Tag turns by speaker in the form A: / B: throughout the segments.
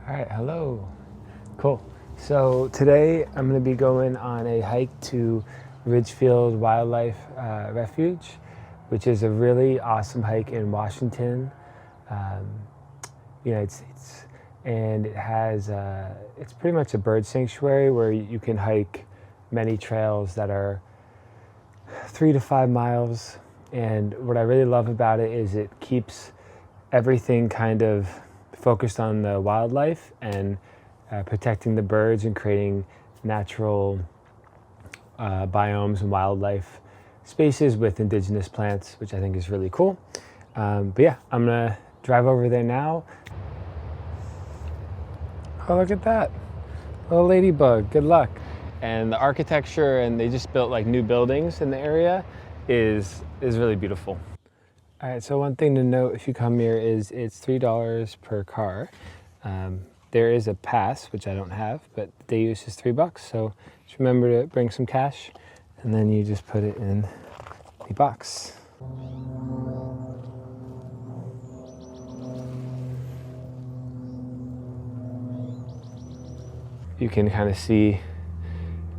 A: All right, hello. Cool. So today I'm going to be going on a hike to Ridgefield Wildlife Refuge, which is a really awesome hike in Washington, um, United States. And it has, it's pretty much a bird sanctuary where you can hike many trails that are 3 to 5 miles. And what I really love about it is it keeps everything kind of focused on the wildlife and protecting the birds and creating natural biomes and wildlife spaces with indigenous plants, which I think is really cool. But yeah, I'm gonna drive over there now. Oh, look at that. Little ladybug, good luck. And the architecture, and they just built like new buildings in the area, is really beautiful. All right, so one thing to note if you come here is it's $3 per car. There is a pass, which I don't have, but day use is $3. So just remember to bring some cash, and then you just put it in the box. You can kind of see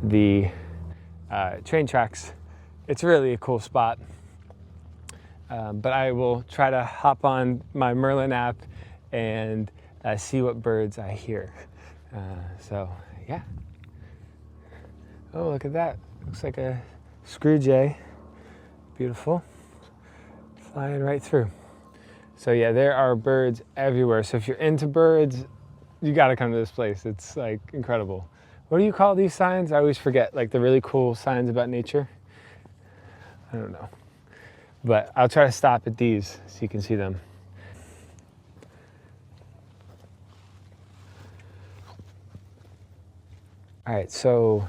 A: the train tracks. It's really a cool spot. But I will try to hop on my Merlin app and see what birds I hear. So yeah. Oh, look at that. Looks like a screw jay. Beautiful. Flying right through. So yeah, there are birds everywhere. So if you're into birds, you gotta come to this place. It's like incredible. What do you call these signs? I always forget, like the really cool signs about nature. I don't know. But I'll try to stop at these so you can see them. All right, so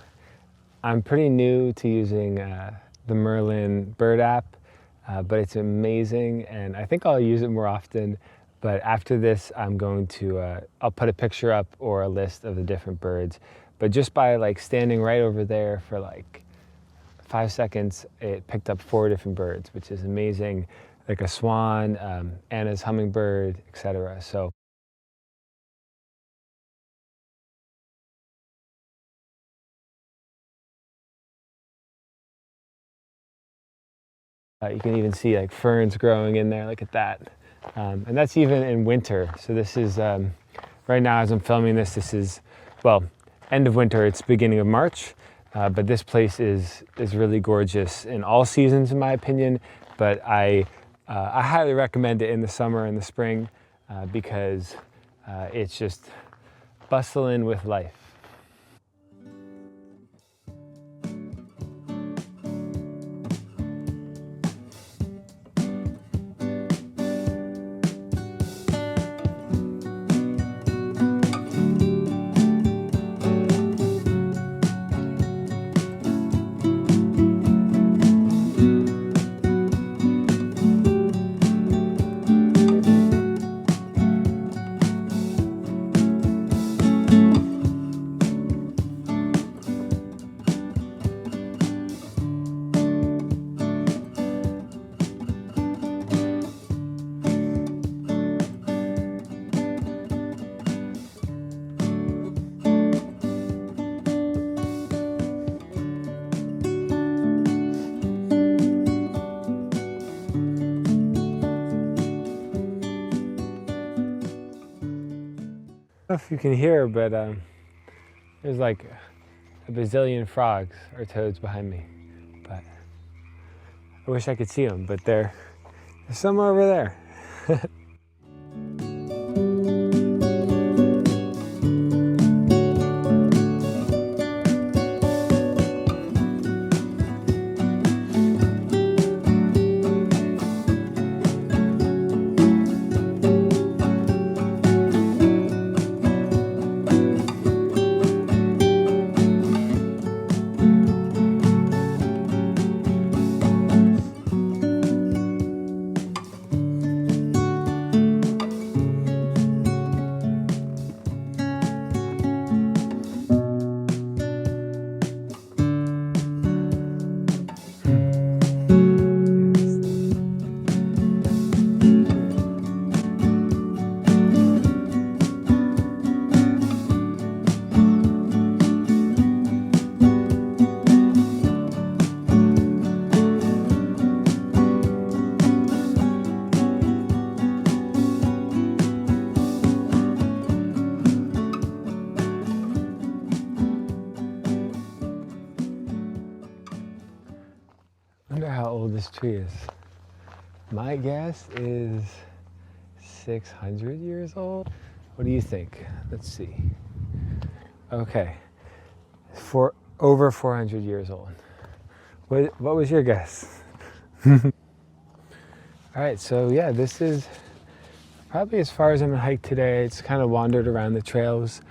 A: I'm pretty new to using the Merlin bird app, but it's amazing, and I think I'll use it more often. But after this, I'm going to, I'll put a picture up or a list of the different birds. But just by like standing right over there for like 5 seconds, it picked up 4 different birds, which is amazing, like a swan, Anna's hummingbird, etc. So you can even see like ferns growing in there. Look at that. And that's even in winter. So this is, right now as I'm filming this, this is, well, end of winter, it's beginning of March. But this place is really gorgeous in all seasons, in my opinion. But I highly recommend it in the summer and the spring because it's just bustling with life. I don't know if you can hear, but there's like a bazillion frogs or toads behind me. But I wish I could see them, but they're somewhere over there. this tree is. My guess is 600 years old. What do you think? Let's see. Okay, for over 400 years old. What was your guess? All right, so yeah, this is probably as far as I'm gonna hike today. It's kind of wandered around the trails.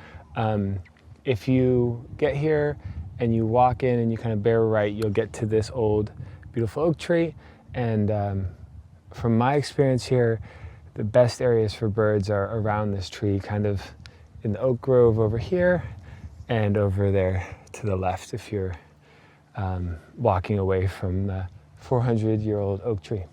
A: If you get here and you walk in and you kind of bear right, you'll get to this old, beautiful oak tree. And from my experience here, the best areas for birds are around this tree, kind of in the oak grove over here and over there to the left if you're walking away from the 400-year-old oak tree.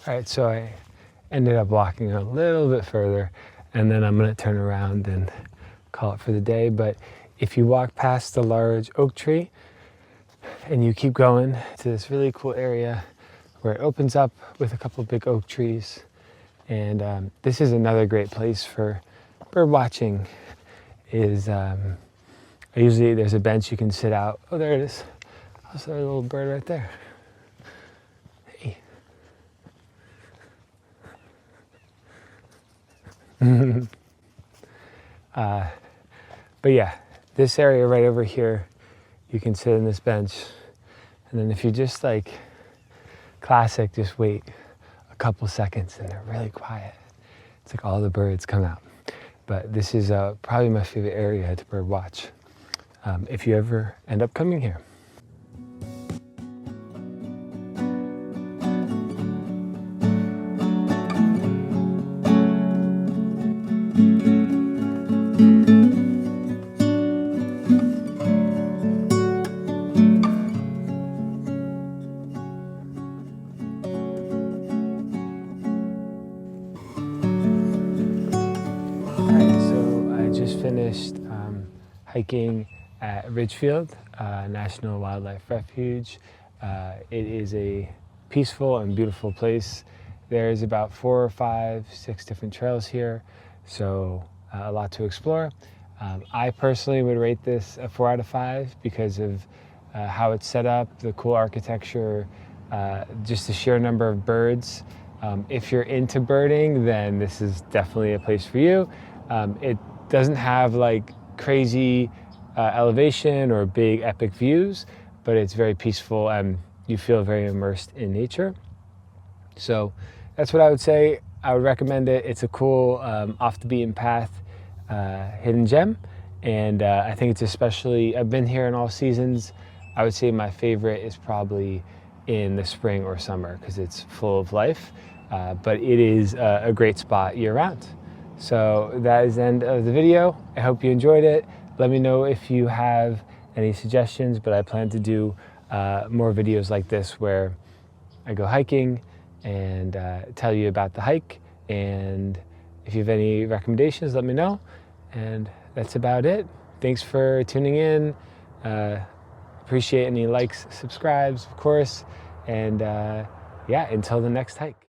A: All right, so I ended up walking a little bit further, and then I'm gonna turn around and call it for the day. But if you walk past the large oak tree and you keep going to this really cool area where it opens up with a couple of big oak trees, and this is another great place for bird watching. There's a bench you can sit out. Oh, there it is. There's a little bird right there. Hey. But yeah, this area right over here, you can sit in this bench, and then if you just like classic, just wait a couple seconds and they're really quiet. It's like all the birds come out. But this is probably my favorite area to bird watch if you ever end up coming here. Finished hiking at Ridgefield National Wildlife Refuge. It is a peaceful and beautiful place. There's about 4 or 5, 6 different trails here, so a lot to explore. I personally would rate this a 4 out of 5 because of how it's set up, the cool architecture, just the sheer number of birds. If you're into birding, then this is definitely a place for you. It doesn't have like crazy elevation or big epic views, but it's very peaceful and you feel very immersed in nature. So that's what I would say. I would recommend it. It's a cool off the beaten path hidden gem, and I think it's especially, I've been here in all seasons. I would say my favorite is probably in the spring or summer because it's full of life, but it is a great spot year round. So that is the end of the video. I hope you enjoyed it. Let me know if you have any suggestions, but I plan to do more videos like this where I go hiking and tell you about the hike. And if you have any recommendations, let me know. And that's about it. Thanks for tuning in. Appreciate any likes, subscribes, of course. And yeah, until the next hike.